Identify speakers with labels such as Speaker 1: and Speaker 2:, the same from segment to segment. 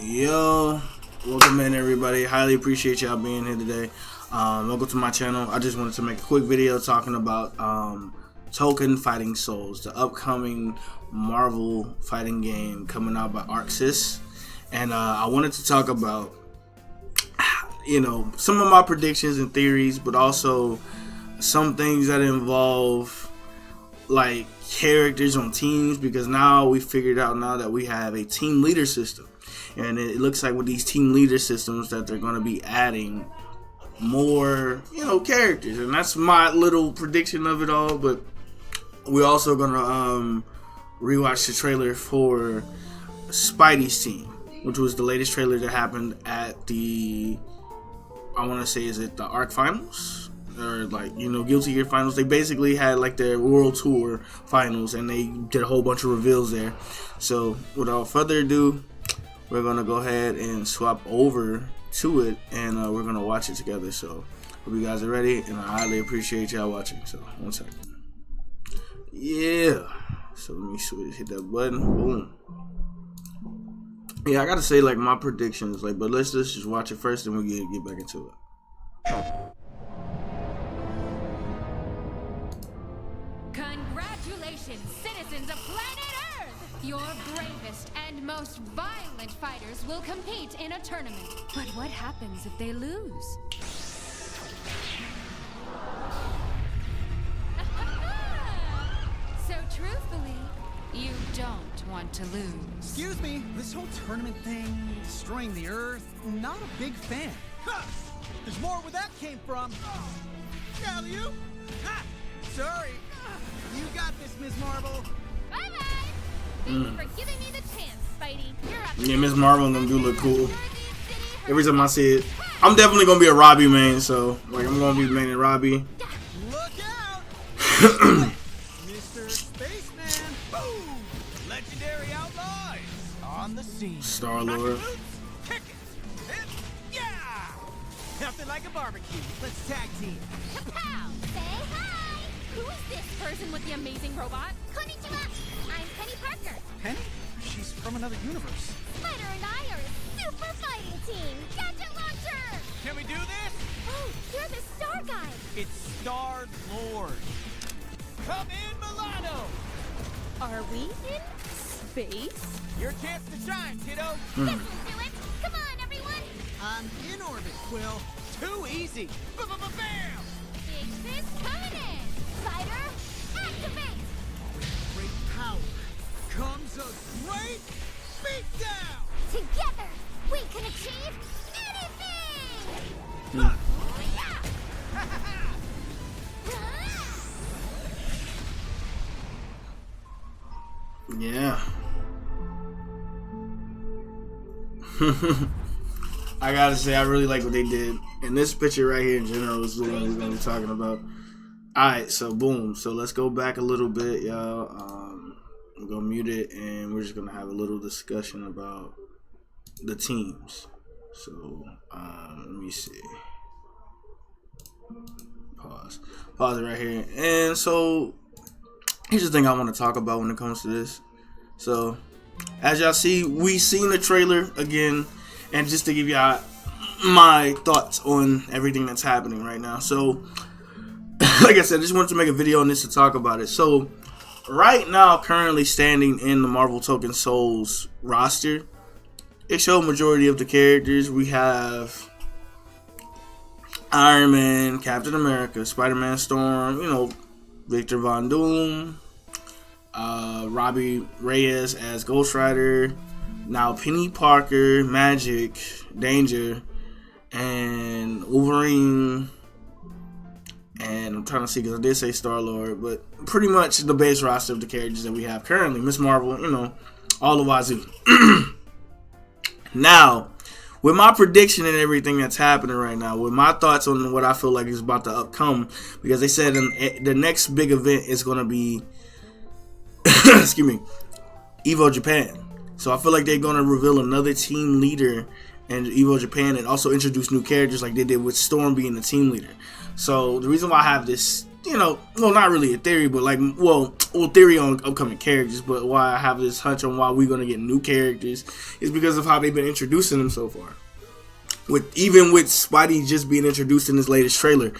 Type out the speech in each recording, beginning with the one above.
Speaker 1: Yo, welcome in everybody. Highly appreciate y'all being here today. Welcome to my channel. I just wanted to make a quick video talking about Tokon Fighting Souls, the upcoming Marvel fighting game coming out by ArcSys. And I wanted to talk about, some of my predictions and theories, but also some things that involve like characters on teams, because now we figured out now that we have a team leader system. And it looks like with these team leader systems that they're going to be adding more, characters. And that's my little prediction of it all. But we're also going to rewatch the trailer for Spidey's team, which was the latest trailer that happened at the, I want to say, is it the ARC Finals? Or Guilty Gear Finals. They basically had like their World Tour Finals, and they did a whole bunch of reveals there. So without further ado, we're gonna go ahead and swap over to it, and we're gonna watch it together. So hope you guys are ready, and I highly appreciate y'all watching. So one second. Yeah. So let me switch, hit that button. Boom. Yeah, I gotta say like my predictions, but let's just watch it first, and we get back into it.
Speaker 2: Congratulations, citizens of planet Earth! Your bravest and most violent fighters will compete in a tournament. But what happens if they lose? So truthfully, you don't want to lose.
Speaker 3: Excuse me, this whole tournament thing, destroying the Earth, not a big fan. Ha! There's more where that came from. Alley-oop! Ha! Sorry. You got this, Ms. Marvel.
Speaker 2: Bye-bye! Thank you for giving me the chance, Spidey. You're up.
Speaker 1: Yeah, Ms. Marvel and them do look cool. Every time I see it, I'm definitely gonna be a Robbie main, so I'm gonna be maining Robbie.
Speaker 3: Look out! Mr. Spaceman! Boom! Legendary outlaws on the scene.
Speaker 1: Star-Lord.
Speaker 3: Kick it! Yeah! Nothing like a barbecue. Let's tag team.
Speaker 2: Kapow! Say hi! Who is this person with the amazing robot? Konnichiwa! I'm Peni Parker.
Speaker 3: Penny? She's from another universe.
Speaker 2: Spider and I are a super fighting team. Gadget launcher!
Speaker 3: Can we do this?
Speaker 2: Oh, you're the Star Guy.
Speaker 3: It's Star-Lord. Come in, Milano!
Speaker 2: Are we in space?
Speaker 3: Your chance to shine, kiddo.
Speaker 2: This will do it. Come on, everyone.
Speaker 3: I'm in orbit, Quill. Too easy. Bam!
Speaker 2: Big fist coming in. Spider, activate.
Speaker 3: With great power comes a great beatdown.
Speaker 2: Together, we can achieve anything.
Speaker 1: Yeah. I gotta say, I really like what they did. And this picture right here in general is the one we're gonna be talking about. Alright, so boom. So let's go back a little bit, y'all. I'm gonna mute it, and we're just gonna have a little discussion about the teams. So let me see. Pause it right here. And so here's the thing I want to talk about when it comes to this. So as y'all see, we seen the trailer again, and just to give y'all my thoughts on everything that's happening right now. So like I said, I just wanted to make a video on this to talk about it. So right now, currently standing in the Marvel Tokon Souls roster, it showed majority of the characters. We have Iron Man, Captain America, Spider-Man, Storm, Victor Von Doom, Robbie Reyes as Ghost Rider, now Peni Parker, Magic, Danger, and Wolverine, and I'm trying to see because I did say Star-Lord, but pretty much the base roster of the characters that we have currently. Ms. Marvel, all the wazoo. Now, with my prediction and everything that's happening right now, with my thoughts on what I feel like is about to upcome, because they said the next big event is going to be, excuse me, Evo Japan. So I feel like they're going to reveal another team leader in Evo Japan, and also introduce new characters like they did with Storm being the team leader. So the reason why I have this, well, not really a theory, but like, well, theory on upcoming characters, but why I have this hunch on why we're gonna get new characters is because of how they've been introducing them so far. Even with Spidey just being introduced in this latest trailer,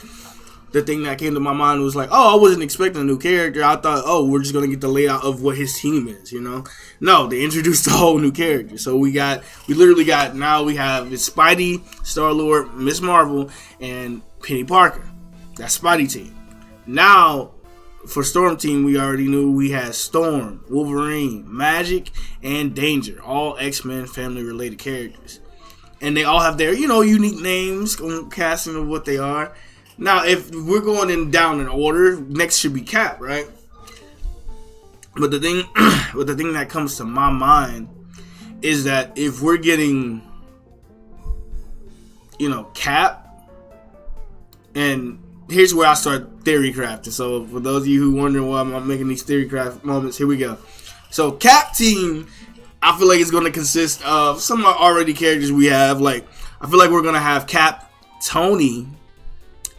Speaker 1: the thing that came to my mind was like, oh, I wasn't expecting a new character. I thought, oh, we're just gonna get the layout of what his team is, No, they introduced a whole new character. So we literally got now we have it's Spidey, Star-Lord, Miss Marvel, and Peni Parker. That's Spidey team. Now, for Storm Team, we already knew we had Storm, Wolverine, Magic, and Danger, all X-Men family-related characters. And they all have their, unique names, casting of what they are. Now, if we're going down in order, next should be Cap, right? But the thing that comes to my mind is that if we're getting, Cap, and here's where I start theory crafting. So for those of you who wondering why I'm making these theory craft moments, here we go. So Cap team, I feel like it's going to consist of some already characters we have. Like, I feel like we're going to have Cap, Tony,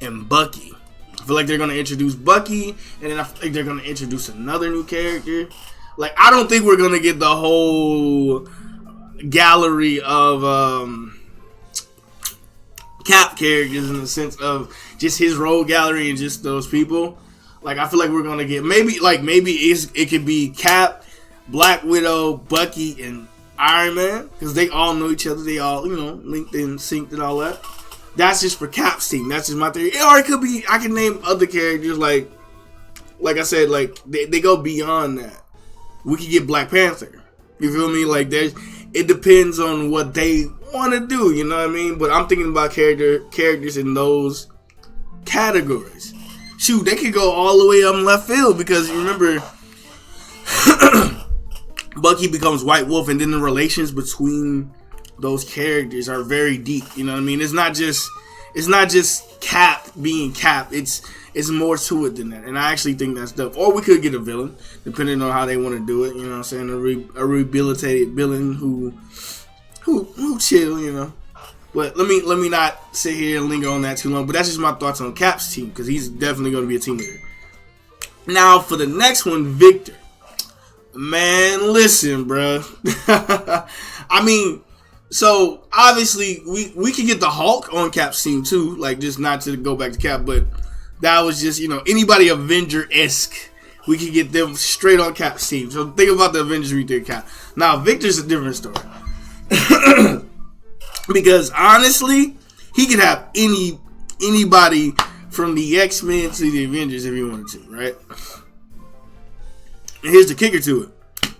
Speaker 1: and Bucky. I feel like they're going to introduce Bucky, and then I think they're going to introduce another new character. Like, I don't think we're going to get the whole gallery of Cap characters in the sense of just his role gallery and just those people. Like, I feel like we're gonna get maybe it could be Cap, Black Widow, Bucky, and Iron Man, because they all know each other. They all linked and synced and all that. That's just for Cap's team. That's just my theory. Or it could be I can name other characters like I said, like they go beyond that. We could get Black Panther. You feel me? Like it depends on what they want to do, you know what I mean? But I'm thinking about characters in those categories. Shoot, they could go all the way up left field, because you remember Bucky becomes White Wolf, and then the relations between those characters are very deep, you know what I mean? It's not just Cap being Cap. It's more to it than that, and I actually think that's dope. Or we could get a villain, depending on how they want to do it, you know what I'm saying? A rehabilitated villain who chill, But let me not sit here and linger on that too long. But that's just my thoughts on Cap's team, because he's definitely going to be a team leader. Now for the next one, Victor. Man, listen, bro. I mean, so obviously we could get the Hulk on Cap's team too, like just not to go back to Cap, but that was just anybody Avenger-esque. We could get them straight on Cap's team. So think about the Avengers we did Cap. Now Victor's a different story. Because honestly, he could have anybody from the X-Men to the Avengers if he wanted to, right? And here's the kicker to it.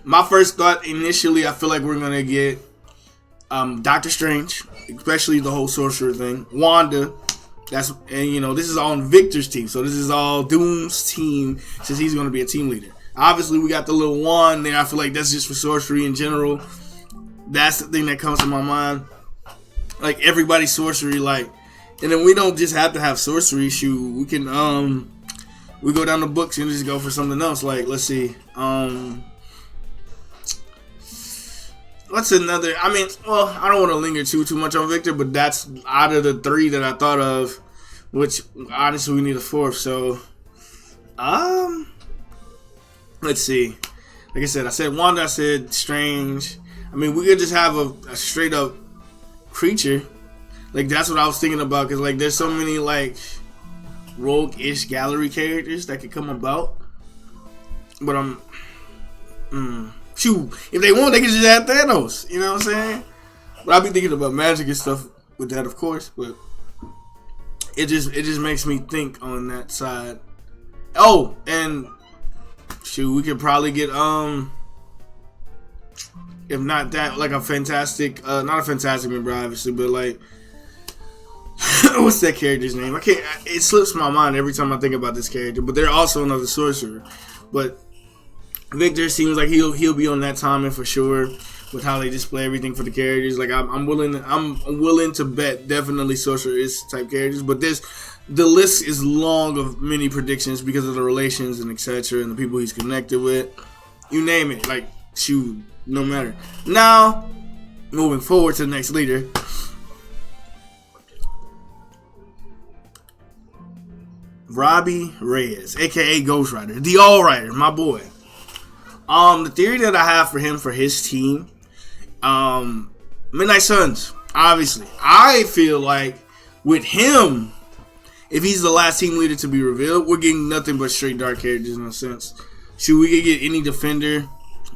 Speaker 1: My first thought initially, I feel like we're gonna get Doctor Strange, especially the whole sorcerer thing. Wanda, this is on Victor's team, so this is all Doom's team, since he's gonna be a team leader. Obviously, we got the little wand there. I feel like that's just for sorcery in general. That's the thing that comes to my mind. Like, everybody's sorcery, like, and then we don't just have to have sorcery. Shoot, we can we go down the books and just go for something else. Like, let's see, what's another? I mean, well, I don't want to linger too much on Victor, but that's out of the three that I thought of, which honestly we need a fourth. So, let's see. Like I said Wanda, I said Strange. I mean, we could just have a straight up creature. Like, that's what I was thinking about, because like there's so many like rogue-ish gallery characters that could come about. But shoot, if they want, they can just add Thanos. You know what I'm saying? But I'll be thinking about magic and stuff with that, of course. But it just makes me think on that side. Oh, and shoot, we could probably get if not that, like a fantastic, not a Fantastic member, obviously, but like, what's that character's name? It slips my mind every time I think about this character, but they're also another sorcerer. But Victor seems like he'll be on that timing for sure, with how they display everything for the characters. Like, I'm willing to bet definitely sorcerer-ish type characters, but the list is long of many predictions because of the relations and etc. and the people he's connected with. You name it, like, shoot, no matter. Now, moving forward to the next leader. Robbie Reyes, aka Ghost Rider, the All Rider, my boy. The theory that I have for him for his team, Midnight Suns. Obviously, I feel like with him, if he's the last team leader to be revealed, we're getting nothing but straight dark characters in a sense. Shoot, we could get any defender.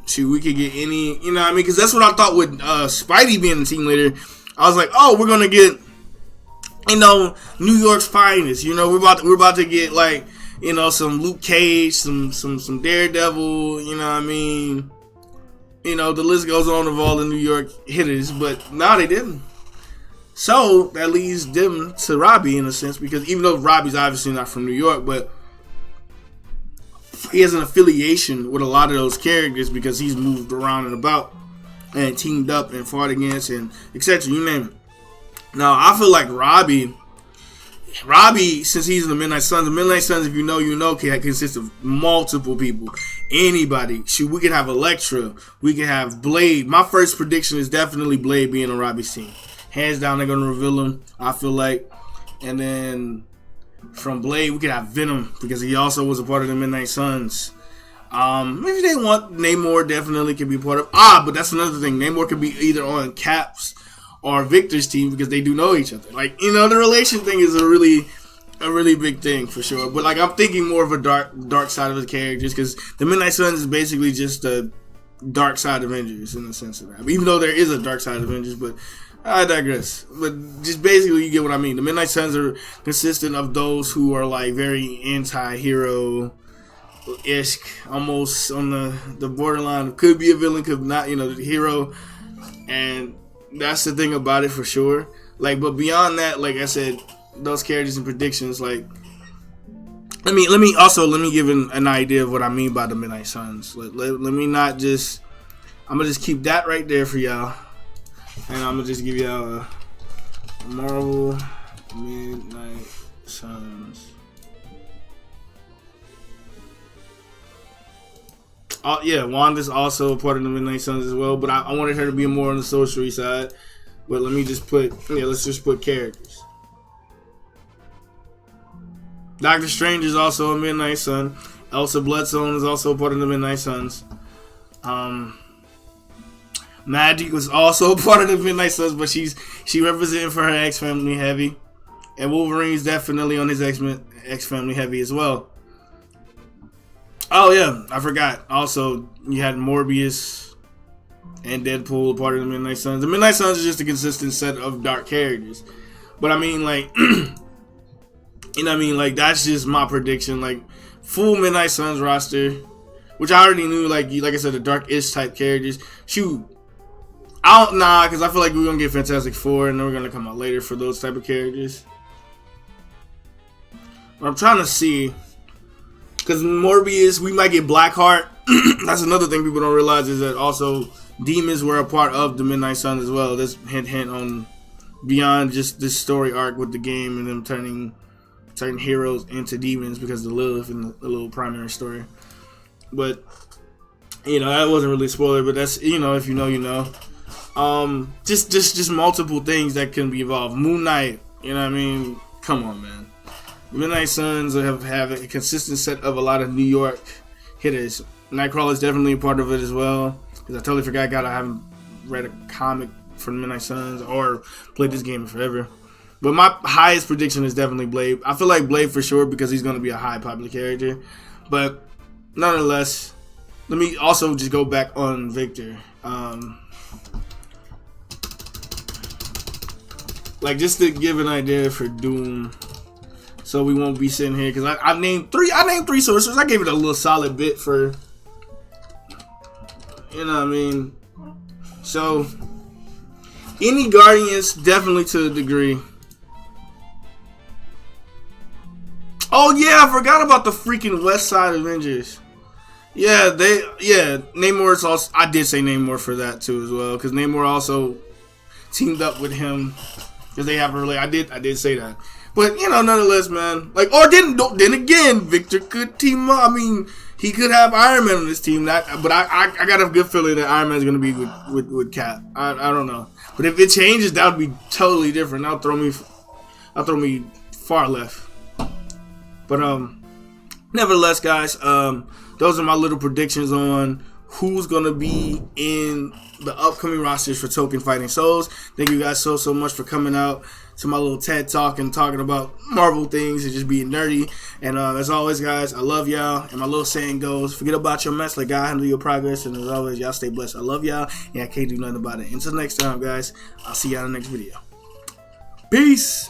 Speaker 1: Shoot, we could get any, you know what I mean? Because that's what I thought with Spidey being the team leader. I was like, oh, we're gonna get, you know, New York's finest. You know, we're about to get like, you know, some Luke Cage, some Daredevil. You know what I mean? You know, the list goes on of all the New York hitters, but no, they didn't. So that leads them to Robbie in a sense, because even though Robbie's obviously not from New York, but he has an affiliation with a lot of those characters because he's moved around and about and teamed up and fought against and etc. You name it. Now I feel like Robbie, since he's in the Midnight Suns, if you know, can consist of multiple people. Anybody. Shoot, we can have Elektra. We can have Blade. My first prediction is definitely Blade being on Robbie's team. Hands down, they're going to reveal him, I feel like. And then from Blade, we could have Venom, because he also was a part of the Midnight Suns. Maybe they want Namor, definitely could be part of. But that's another thing. Namor could be either on Cap's or Victor's team, because they do know each other. Like, you know, the relation thing is a really big thing for sure. But like, I'm thinking more of a dark side of the characters, because the Midnight Suns is basically just a dark side Avengers in the sense of that. Even though there is a dark side Avengers, but I digress. But just basically, you get what I mean. The Midnight Suns are consistent of those who are like very anti-hero-ish, almost on the borderline. Could be a villain, could not. You know, the hero, and that's the thing about it for sure. Like, but beyond that, like I said, those characters and predictions. Like, let me give an idea of what I mean by the Midnight Suns. Let me not just. I'm gonna just keep that right there for y'all. And I'm going to just give y'all a Marvel Midnight Suns. Oh, yeah, Wanda's also a part of the Midnight Suns as well. But I wanted her to be more on the sorcery side. But let's just put characters. Doctor Strange is also a Midnight Sun. Elsa Bloodstone is also a part of the Midnight Suns. Magic was also a part of the Midnight Suns, but she representing for her X-Family heavy. And Wolverine's definitely on his X-Family heavy as well. Oh yeah, I forgot. Also, you had Morbius and Deadpool, part of the Midnight Suns. The Midnight Suns is just a consistent set of dark characters. But I mean, like, you know what I mean? Like, that's just my prediction. Like, full Midnight Suns roster, which I already knew, like I said, the dark-ish type characters. Shoot. Because I feel like we're going to get Fantastic Four, and then we're going to come out later for those type of characters. But I'm trying to see, because Morbius, we might get Blackheart. That's another thing people don't realize, is that also demons were a part of the Midnight Suns as well. That's hint on beyond just this story arc with the game and them turning certain heroes into demons because of Lilith in the little primary story. But, you know, that wasn't really a spoiler, but that's, you know, if you know, you know. Just multiple things that can be involved. Moon Knight, you know what I mean? Come on, man. Midnight Suns have a consistent set of a lot of New York hitters. Nightcrawler is definitely a part of it as well, because I totally forgot. I haven't read a comic from Midnight Suns or played this game in forever. But my highest prediction is definitely Blade. I feel like Blade for sure, because he's going to be a high popular character. But nonetheless, let me also just go back on Victor. Like, just to give an idea for Doom, so we won't be sitting here, because I named three sorcerers. I gave it a little solid bit for, you know what I mean. So any Guardians, definitely to a degree. Oh yeah, I forgot about the freaking West Side Avengers. Yeah, Namor is also. I did say Namor for that too as well, because Namor also teamed up with him. Because they have a really, I did say that, but you know, nonetheless, man. Like, or then again, Victor could team up. I mean, he could have Iron Man on his team. But I got a good feeling that Iron Man is gonna be with Cap. I don't know, but if it changes, that would be totally different. That'll throw me far left. But nevertheless, guys, those are my little predictions on who's gonna be in the upcoming rosters for Tokon Fighting Souls. Thank you guys so much for coming out to my little TED Talk and talking about Marvel things and just being nerdy. And as always, guys, I love y'all. And my little saying goes, forget about your mess, let God handle your progress. And as always, y'all stay blessed. I love y'all, and I can't do nothing about it. Until next time, guys, I'll see y'all in the next video. Peace.